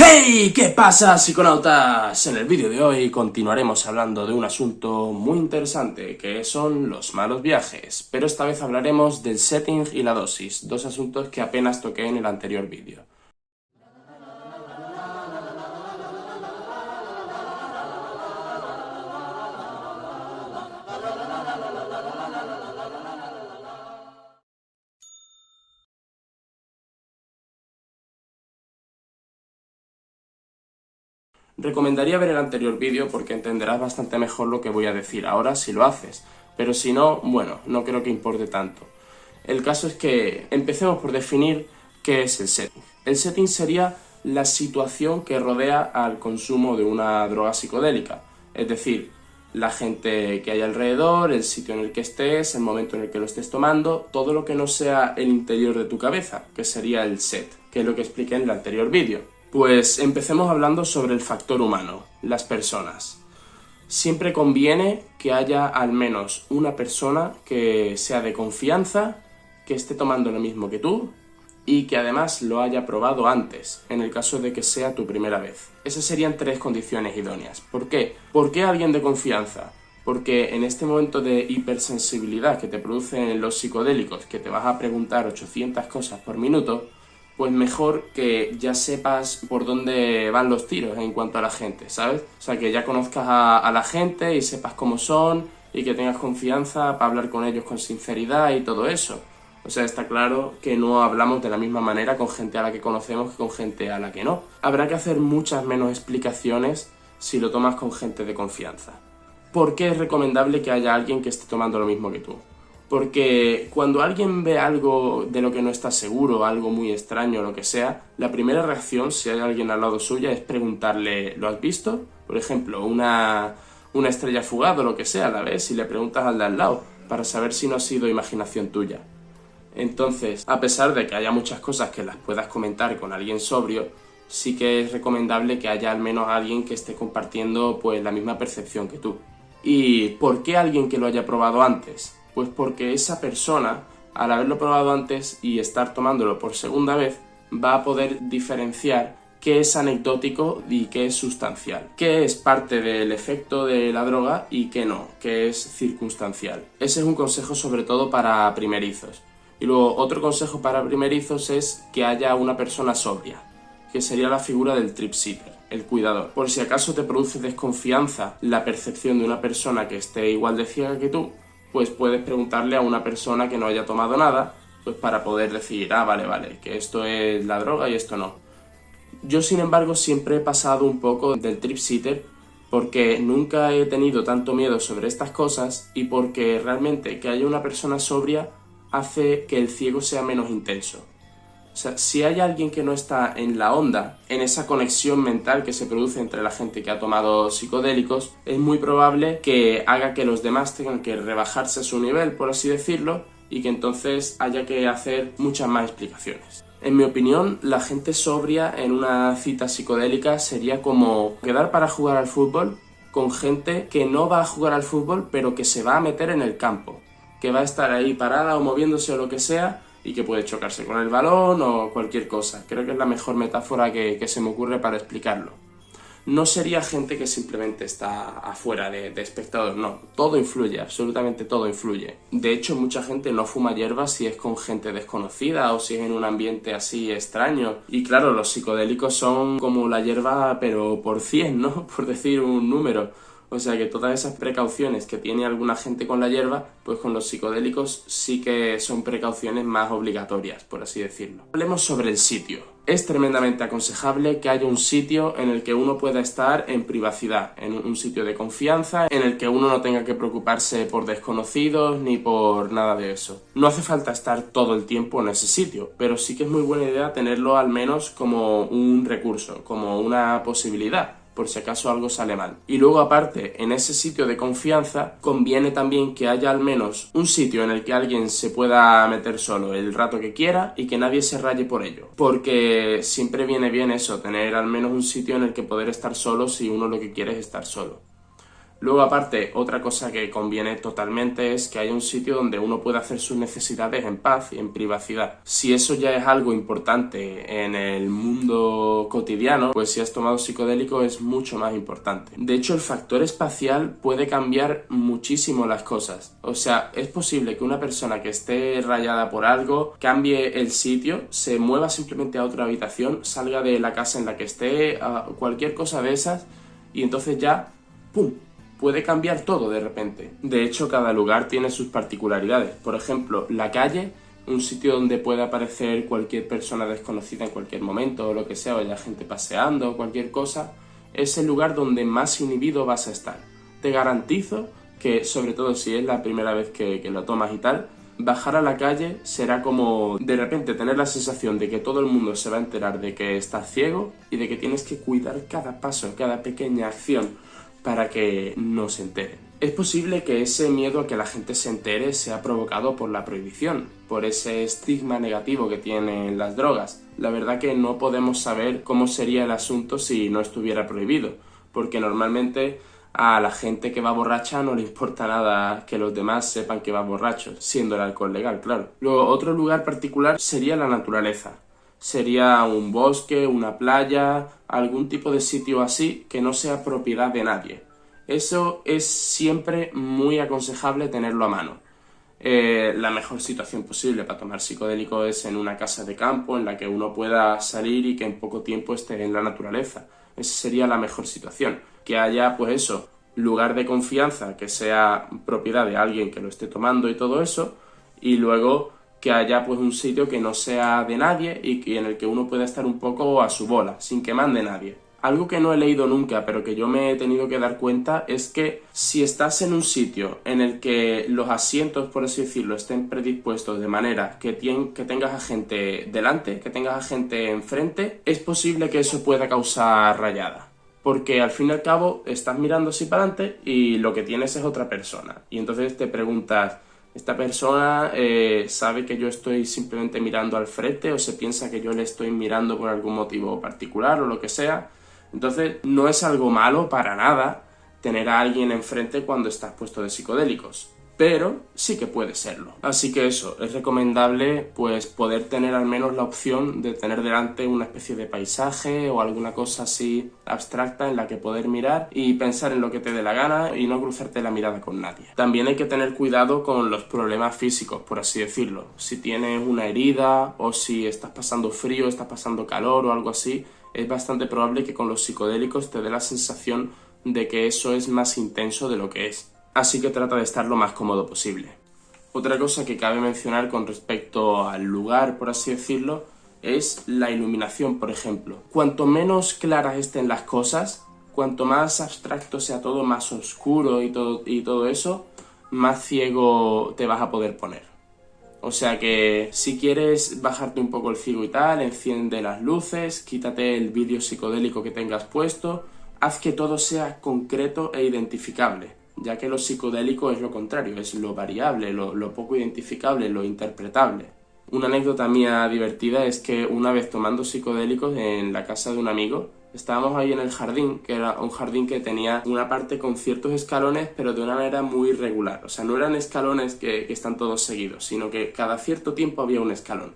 ¡Hey! ¿Qué pasa, psiconautas? En el vídeo de hoy continuaremos hablando de un asunto muy interesante, que son los malos viajes, pero esta vez hablaremos del setting y la dosis, dos asuntos que apenas toqué en el anterior vídeo. Recomendaría ver el anterior vídeo porque entenderás bastante mejor lo que voy a decir ahora si lo haces, pero si no, bueno, no creo que importe tanto. El caso es que empecemos por definir qué es el setting. El setting sería la situación que rodea al consumo de una droga psicodélica, es decir, la gente que hay alrededor, el sitio en el que estés, el momento en el que lo estés tomando, todo lo que no sea el interior de tu cabeza, que sería el set, que es lo que expliqué en el anterior vídeo. Pues empecemos hablando sobre el factor humano, las personas. Siempre conviene que haya al menos una persona que sea de confianza, que esté tomando lo mismo que tú y que además lo haya probado antes, en el caso de que sea tu primera vez. Esas serían tres condiciones idóneas. ¿Por qué? ¿Por qué alguien de confianza? Porque en este momento de hipersensibilidad que te producen los psicodélicos, que te vas a preguntar 800 cosas por minuto, pues mejor que ya sepas por dónde van los tiros en cuanto a la gente, ¿sabes? O sea, que ya conozcas a la gente y sepas cómo son y que tengas confianza para hablar con ellos con sinceridad y todo eso. O sea, está claro que no hablamos de la misma manera con gente a la que conocemos que con gente a la que no. Habrá que hacer muchas menos explicaciones si lo tomas con gente de confianza. ¿Por qué es recomendable que haya alguien que esté tomando lo mismo que tú? Porque cuando alguien ve algo de lo que no está seguro, algo muy extraño o lo que sea, la primera reacción, si hay alguien al lado suya, es preguntarle, ¿lo has visto? Por ejemplo, una estrella fugaz o lo que sea, ¿la ves? Y le preguntas al de al lado, para saber si no ha sido imaginación tuya. Entonces, a pesar de que haya muchas cosas que las puedas comentar con alguien sobrio, sí que es recomendable que haya al menos alguien que esté compartiendo pues la misma percepción que tú. ¿Y por qué alguien que lo haya probado antes? Pues porque esa persona, al haberlo probado antes y estar tomándolo por segunda vez, va a poder diferenciar qué es anecdótico y qué es sustancial, qué es parte del efecto de la droga y qué no, qué es circunstancial. Ese es un consejo sobre todo para primerizos. Y luego otro consejo para primerizos es que haya una persona sobria, que sería la figura del trip sitter, el cuidador. Por si acaso te produce desconfianza la percepción de una persona que esté igual de ciega que tú, pues puedes preguntarle a una persona que no haya tomado nada, pues para poder decir, vale, que esto es la droga y esto no. Yo, sin embargo, siempre he pasado un poco del trip sitter porque nunca he tenido tanto miedo sobre estas cosas y porque realmente que haya una persona sobria hace que el ciego sea menos intenso. O sea, si hay alguien que no está en la onda, en esa conexión mental que se produce entre la gente que ha tomado psicodélicos, es muy probable que haga que los demás tengan que rebajarse a su nivel, por así decirlo, y que entonces haya que hacer muchas más explicaciones. En mi opinión, la gente sobria en una cita psicodélica sería como quedar para jugar al fútbol con gente que no va a jugar al fútbol, pero que se va a meter en el campo, que va a estar ahí parada o moviéndose o lo que sea, y que puede chocarse con el balón o cualquier cosa. Creo que es la mejor metáfora que se me ocurre para explicarlo. No sería gente que simplemente está afuera de espectador, no. Todo influye, absolutamente todo influye. De hecho, mucha gente no fuma hierba si es con gente desconocida o si es en un ambiente así extraño. Y claro, los psicodélicos son como la hierba, pero por 100, ¿no? Por decir un número. O sea que todas esas precauciones que tiene alguna gente con la hierba, pues con los psicodélicos sí que son precauciones más obligatorias, por así decirlo. Hablemos sobre el sitio. Es tremendamente aconsejable que haya un sitio en el que uno pueda estar en privacidad, en un sitio de confianza, en el que uno no tenga que preocuparse por desconocidos ni por nada de eso. No hace falta estar todo el tiempo en ese sitio, pero sí que es muy buena idea tenerlo al menos como un recurso, como una posibilidad, por si acaso algo sale mal. Y luego aparte, en ese sitio de confianza, conviene también que haya al menos un sitio en el que alguien se pueda meter solo el rato que quiera y que nadie se raye por ello. Porque siempre viene bien eso, tener al menos un sitio en el que poder estar solo si uno lo que quiere es estar solo. Luego, aparte, otra cosa que conviene totalmente es que haya un sitio donde uno pueda hacer sus necesidades en paz y en privacidad. Si eso ya es algo importante en el mundo cotidiano, pues si has tomado psicodélico es mucho más importante. De hecho, el factor espacial puede cambiar muchísimo las cosas. O sea, es posible que una persona que esté rayada por algo cambie el sitio, se mueva simplemente a otra habitación, salga de la casa en la que esté, a cualquier cosa de esas, y entonces ya, ¡pum!, puede cambiar todo de repente. De hecho, cada lugar tiene sus particularidades. Por ejemplo, la calle, un sitio donde puede aparecer cualquier persona desconocida en cualquier momento o lo que sea, o haya gente paseando o cualquier cosa, es el lugar donde más inhibido vas a estar. Te garantizo que, sobre todo si es la primera vez que lo tomas y tal, bajar a la calle será como de repente tener la sensación de que todo el mundo se va a enterar de que estás ciego y de que tienes que cuidar cada paso, cada pequeña acción para que no se enteren. Es posible que ese miedo a que la gente se entere sea provocado por la prohibición, por ese estigma negativo que tienen las drogas. La verdad que no podemos saber cómo sería el asunto si no estuviera prohibido, porque normalmente a la gente que va borracha no le importa nada que los demás sepan que va borrachos, siendo el alcohol legal, claro. Luego, otro lugar particular sería la naturaleza. Sería un bosque, una playa, algún tipo de sitio así que no sea propiedad de nadie. Eso es siempre muy aconsejable tenerlo a mano. La mejor situación posible para tomar psicodélico es en una casa de campo en la que uno pueda salir y que en poco tiempo esté en la naturaleza. Esa sería la mejor situación. Que haya, pues eso, lugar de confianza, que sea propiedad de alguien que lo esté tomando y todo eso, y luego que haya pues un sitio que no sea de nadie y en el que uno pueda estar un poco a su bola, sin que mande nadie. Algo que no he leído nunca, pero que yo me he tenido que dar cuenta, es que si estás en un sitio en el que los asientos, por así decirlo, estén predispuestos de manera que tengas a gente delante, que tengas a gente enfrente, es posible que eso pueda causar rayada. Porque al fin y al cabo estás mirando así para adelante y lo que tienes es otra persona. Y entonces te preguntas, ¿esta persona sabe que yo estoy simplemente mirando al frente o se piensa que yo le estoy mirando por algún motivo particular o lo que sea? Entonces no es algo malo para nada tener a alguien enfrente cuando estás puesto de psicodélicos, pero sí que puede serlo. Así que eso, es recomendable pues poder tener al menos la opción de tener delante una especie de paisaje o alguna cosa así abstracta en la que poder mirar y pensar en lo que te dé la gana y no cruzarte la mirada con nadie. También hay que tener cuidado con los problemas físicos, por así decirlo. Si tienes una herida o si estás pasando frío, estás pasando calor o algo así, es bastante probable que con los psicodélicos te dé la sensación de que eso es más intenso de lo que es. Así que trata de estar lo más cómodo posible. Otra cosa que cabe mencionar con respecto al lugar, por así decirlo, es la iluminación, por ejemplo. Cuanto menos claras estén las cosas, cuanto más abstracto sea todo, más oscuro y todo eso, más ciego te vas a poder poner. O sea que si quieres bajarte un poco el ciego y tal, enciende las luces, quítate el vídeo psicodélico que tengas puesto, haz que todo sea concreto e identificable, ya que lo psicodélico es lo contrario, es lo variable, lo poco identificable, lo interpretable. Una anécdota mía divertida es que una vez tomando psicodélicos en la casa de un amigo, estábamos ahí en el jardín, que era un jardín que tenía una parte con ciertos escalones, pero de una manera muy irregular. O sea, no eran escalones que están todos seguidos, sino que cada cierto tiempo había un escalón.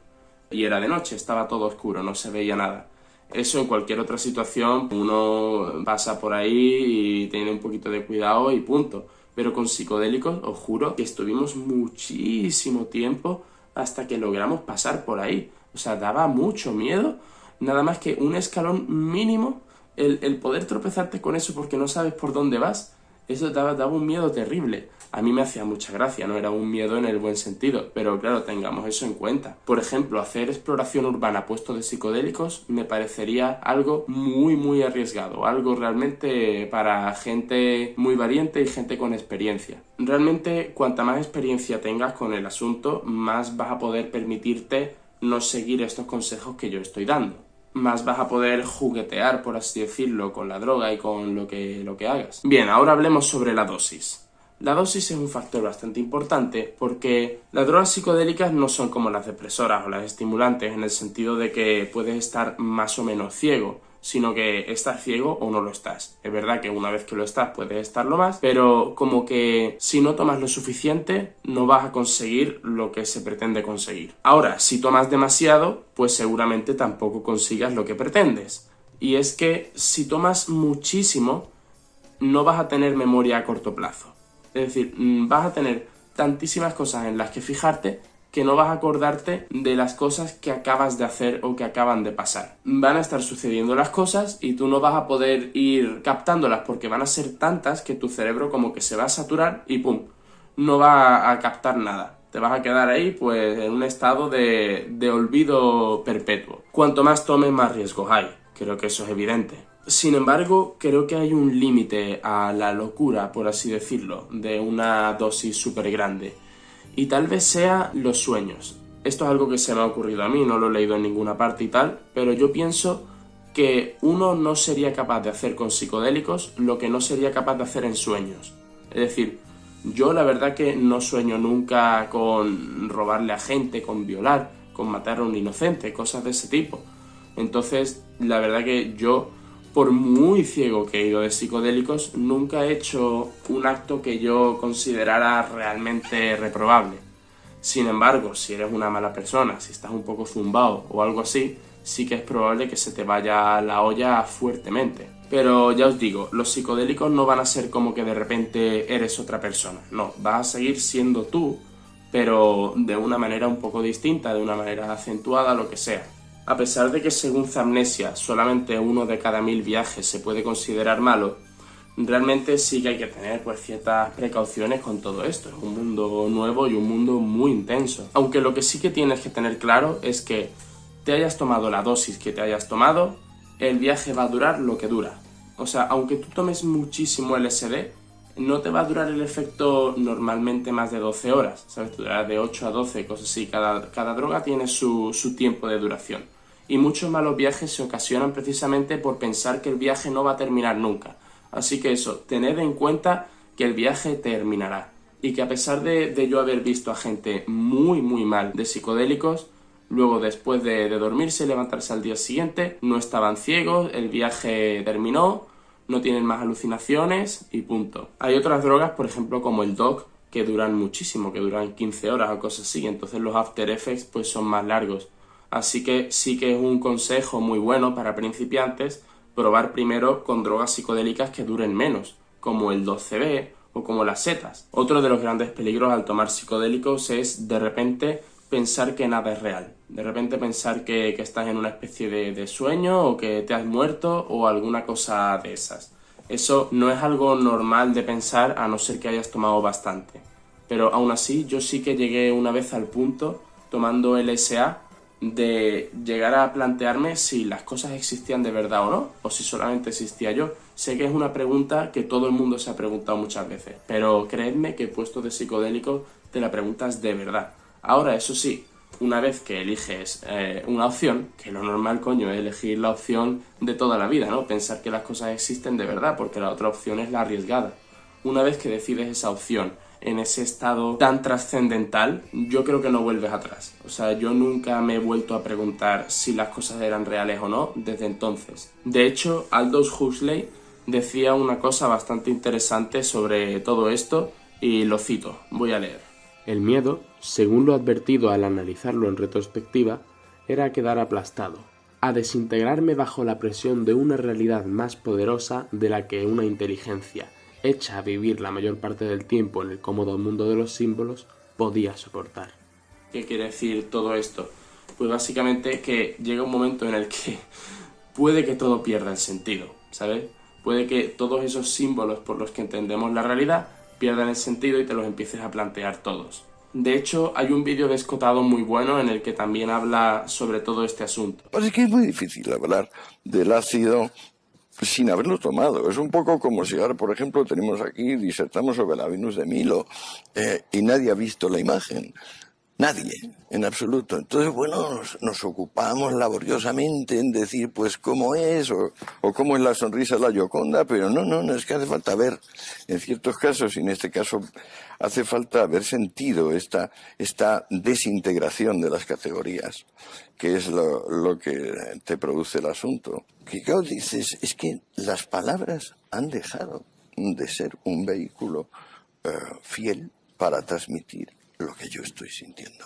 Y era de noche, estaba todo oscuro, no se veía nada. Eso en cualquier otra situación, uno pasa por ahí y tiene un poquito de cuidado y punto. Pero con psicodélicos, os juro que estuvimos muchísimo tiempo hasta que logramos pasar por ahí. O sea, daba mucho miedo. Nada más que un escalón mínimo, el poder tropezarte con eso porque no sabes por dónde vas, eso daba un miedo terrible. A mí me hacía mucha gracia, no era un miedo en el buen sentido, pero claro, tengamos eso en cuenta. Por ejemplo, hacer exploración urbana puesto de psicodélicos me parecería algo muy arriesgado, algo realmente para gente muy valiente y gente con experiencia. Realmente, cuanta más experiencia tengas con el asunto, más vas a poder permitirte no seguir estos consejos que yo estoy dando. Más vas a poder juguetear, por así decirlo, con la droga y con lo que hagas. Bien, ahora hablemos sobre la dosis. La dosis es un factor bastante importante porque las drogas psicodélicas no son como las depresoras o las estimulantes en el sentido de que puedes estar más o menos ciego. sino que estás ciego o no lo estás. Es verdad que una vez que lo estás puedes estarlo más, pero como que si no tomas lo suficiente no vas a conseguir lo que se pretende conseguir. Ahora, si tomas demasiado, pues seguramente tampoco consigas lo que pretendes. Y es que si tomas muchísimo, no vas a tener memoria a corto plazo. Es decir, vas a tener tantísimas cosas en las que fijarte que no vas a acordarte de las cosas que acabas de hacer o que acaban de pasar. Van a estar sucediendo las cosas y tú no vas a poder ir captándolas porque van a ser tantas que tu cerebro como que se va a saturar y ¡pum! No va a captar nada. Te vas a quedar ahí pues en un estado de olvido perpetuo. Cuanto más tomes, más riesgos hay. Creo que eso es evidente. Sin embargo, creo que hay un límite a la locura, por así decirlo, de una dosis súper grande. Y tal vez sea los sueños. Esto es algo que se me ha ocurrido a mí, no lo he leído en ninguna parte y tal, pero yo pienso que uno no sería capaz de hacer con psicodélicos lo que no sería capaz de hacer en sueños. Es decir, yo la verdad que no sueño nunca con robarle a gente, con violar, con matar a un inocente, cosas de ese tipo. Entonces, la verdad que yo, por muy ciego que he ido de psicodélicos, nunca he hecho un acto que yo considerara realmente reprobable. Sin embargo, si eres una mala persona, si estás un poco zumbado o algo así, sí que es probable que se te vaya la olla fuertemente. Pero ya os digo, los psicodélicos no van a ser como que de repente eres otra persona. No, vas a seguir siendo tú, pero de una manera un poco distinta, de una manera acentuada, lo que sea. A pesar de que según Zamnesia solamente 1 de cada 1000 viajes se puede considerar malo, realmente sí que hay que tener pues ciertas precauciones con todo esto. Es un mundo nuevo y un mundo muy intenso. Aunque lo que sí que tienes que tener claro es que te hayas tomado la dosis que te hayas tomado, el viaje va a durar lo que dura. O sea, aunque tú tomes muchísimo LSD, no te va a durar el efecto normalmente más de 12 horas, ¿sabes? Te durará de 8 a 12, cosas así. Cada droga tiene su tiempo de duración. Y muchos malos viajes se ocasionan precisamente por pensar que el viaje no va a terminar nunca. Así que eso, tened en cuenta que el viaje terminará. Y que a pesar de yo haber visto a gente muy mal de psicodélicos, luego después de dormirse y levantarse al día siguiente, no estaban ciegos, el viaje terminó, no tienen más alucinaciones y punto. Hay otras drogas, por ejemplo como el DOC, que duran muchísimo, que duran 15 horas o cosas así, entonces los after effects pues son más largos. Así que sí que es un consejo muy bueno para principiantes probar primero con drogas psicodélicas que duren menos, como el 2CB o como las setas. Otro de los grandes peligros al tomar psicodélicos es de repente pensar que nada es real. De repente pensar que estás en una especie de sueño o que te has muerto o alguna cosa de esas. Eso no es algo normal de pensar a no ser que hayas tomado bastante. Pero aún así yo sí que llegué una vez al punto, tomando LSA, de llegar a plantearme si las cosas existían de verdad o no, o si solamente existía yo. Sé que es una pregunta que todo el mundo se ha preguntado muchas veces, pero creedme que puesto de psicodélico te la preguntas de verdad. Ahora, eso sí, una vez que eliges una opción, que lo normal, coño, es elegir la opción de toda la vida, ¿no? Pensar que las cosas existen de verdad, porque la otra opción es la arriesgada. Una vez que decides esa opción en ese estado tan trascendental, yo creo que no vuelves atrás. O sea, yo nunca me he vuelto a preguntar si las cosas eran reales o no desde entonces. De hecho, Aldous Huxley decía una cosa bastante interesante sobre todo esto y lo cito, voy a leer. El miedo, según lo advertido al analizarlo en retrospectiva, era a quedar aplastado, a desintegrarme bajo la presión de una realidad más poderosa de la que una inteligencia, hecha a vivir la mayor parte del tiempo en el cómodo mundo de los símbolos, podía soportar. ¿Qué quiere decir todo esto? Pues básicamente que llega un momento en el que puede que todo pierda el sentido, ¿sabes? Puede que todos esos símbolos por los que entendemos la realidad pierdan el sentido y te los empieces a plantear todos. De hecho, hay un vídeo de Escotado muy bueno en el que también habla sobre todo este asunto. Pues es que es muy difícil hablar del ácido sin haberlo tomado. Es un poco como si ahora, por ejemplo, tenemos aquí, disertamos sobre la Venus de Milo y nadie ha visto la imagen. Nadie, en absoluto. Entonces, bueno, nos ocupamos laboriosamente en decir, pues, cómo es, o cómo es la sonrisa de la Gioconda, pero no, es que hace falta ver, en ciertos casos, y en este caso, hace falta haber sentido esta desintegración de las categorías, que es lo que te produce el asunto. Que claro, dices, es que las palabras han dejado de ser un vehículo fiel para transmitir lo que yo estoy sintiendo.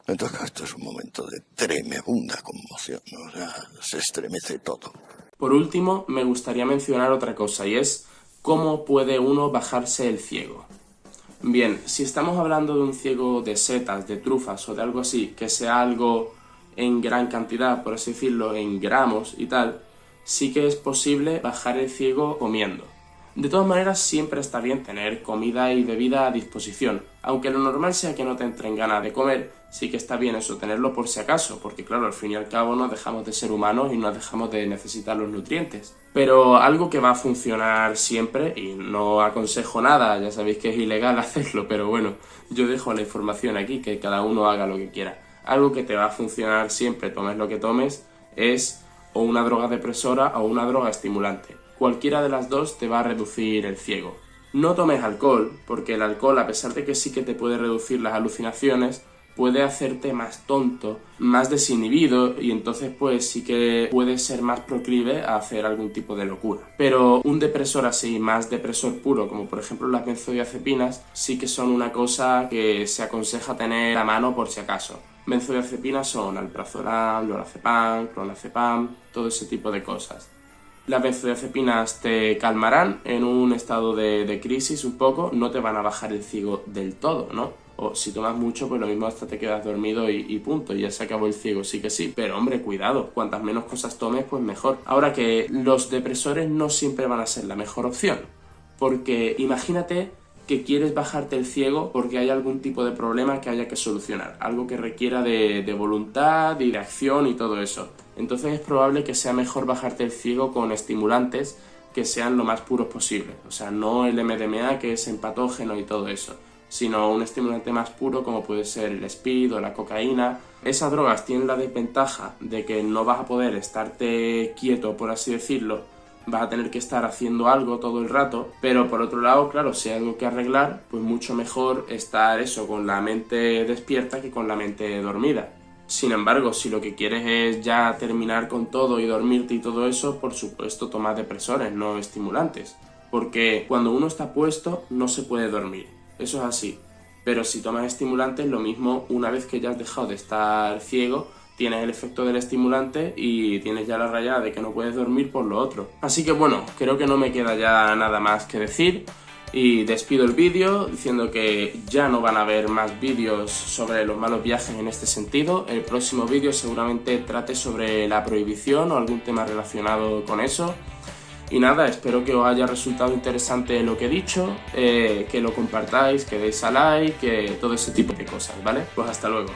Entonces, esto es un momento de tremenda conmoción, ¿no? O sea, se estremece todo. Por último, me gustaría mencionar otra cosa, y es cómo puede uno bajarse el ciego. Bien, si estamos hablando de un ciego de setas, de trufas o de algo así, que sea algo en gran cantidad, por así decirlo, en gramos y tal, sí que es posible bajar el ciego comiendo. De todas maneras, siempre está bien tener comida y bebida a disposición. Aunque lo normal sea que no te entren ganas de comer, sí que está bien eso, tenerlo por si acaso, porque claro, al fin y al cabo no dejamos de ser humanos y no dejamos de necesitar los nutrientes. Pero algo que va a funcionar siempre, y no aconsejo nada, ya sabéis que es ilegal hacerlo, pero bueno, yo dejo la información aquí, que cada uno haga lo que quiera. Algo que te va a funcionar siempre, tomes lo que tomes, es o una droga depresora o una droga estimulante. Cualquiera de las dos te va a reducir el ciego. No tomes alcohol, porque el alcohol, a pesar de que sí que te puede reducir las alucinaciones, puede hacerte más tonto, más desinhibido, y entonces pues sí que puedes ser más proclive a hacer algún tipo de locura. Pero un depresor así, más depresor puro, como por ejemplo las benzodiazepinas, sí que son una cosa que se aconseja tener a mano por si acaso. Benzodiazepinas son alprazolam, lorazepam, clonazepam, todo ese tipo de cosas. Las benzodiazepinas te calmarán en un estado de crisis un poco, no te van a bajar el ciego del todo, ¿no? O si tomas mucho, pues lo mismo hasta te quedas dormido y punto, y ya se acabó el ciego, sí que sí. Pero hombre, cuidado, cuantas menos cosas tomes, pues mejor. Ahora que los depresores no siempre van a ser la mejor opción, porque imagínate que quieres bajarte el ciego porque hay algún tipo de problema que haya que solucionar, algo que requiera de voluntad y de acción y todo eso. Entonces es probable que sea mejor bajarte el ciego con estimulantes que sean lo más puros posible. O sea, no el MDMA, que es empatógeno y todo eso, sino un estimulante más puro como puede ser el speed o la cocaína. Esas drogas tienen la desventaja de que no vas a poder estarte quieto, por así decirlo, vas a tener que estar haciendo algo todo el rato, pero por otro lado, claro, si hay algo que arreglar, pues mucho mejor estar eso con la mente despierta que con la mente dormida. Sin embargo, si lo que quieres es ya terminar con todo y dormirte y todo eso, por supuesto toma depresores, no estimulantes, porque cuando uno está puesto no se puede dormir, eso es así. Pero si tomas estimulantes, lo mismo, una vez que ya has dejado de estar ciego, tienes el efecto del estimulante y tienes ya la rayada de que no puedes dormir por lo otro. Así que bueno, creo que no me queda ya nada más que decir y despido el vídeo diciendo que ya no van a haber más vídeos sobre los malos viajes en este sentido. El próximo vídeo seguramente trate sobre la prohibición o algún tema relacionado con eso. Y nada, espero que os haya resultado interesante lo que he dicho, que lo compartáis, que deis a like, que todo ese tipo de cosas, ¿vale? Pues hasta luego.